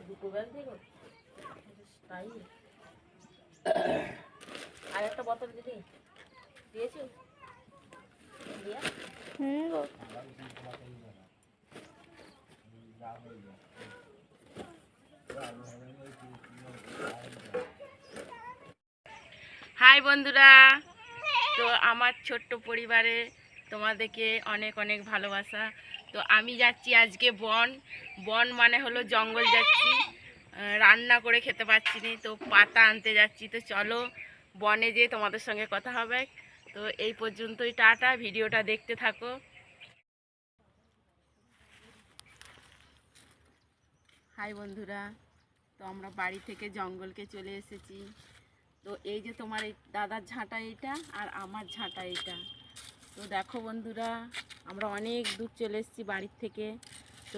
দুটো ব্যাগ দিয়ে তাই আর একটা বোতল দিদি দিয়েছি হাই বন্ধুরা, তো আমার ছোট্ট পরিবারে তোমাদেরকে অনেক অনেক ভালোবাসা। তো আমি যাচ্ছি আজকে বন মানে হলো জঙ্গল যাচ্ছি, রান্না করে খেতে পাচ্ছি না, তো পাতা আনতে যাচ্ছি। তো চলো বনে যেয়ে তোমাদের সঙ্গে কথা হবে। তো এই পর্যন্তই, টাটা, ভিডিওটা দেখতে থাকো। হাই বন্ধুরা, তো আমরা বাড়ি থেকে জঙ্গলকে চলে এসেছি। তো এই যে তোমার এই দাদার ঝাঁটা এইটা আর আমার ঝাঁটা এইটা। তো দেখো বন্ধুরা, আমরা অনেক দূর চলে এসেছি বাড়ির থেকে। তো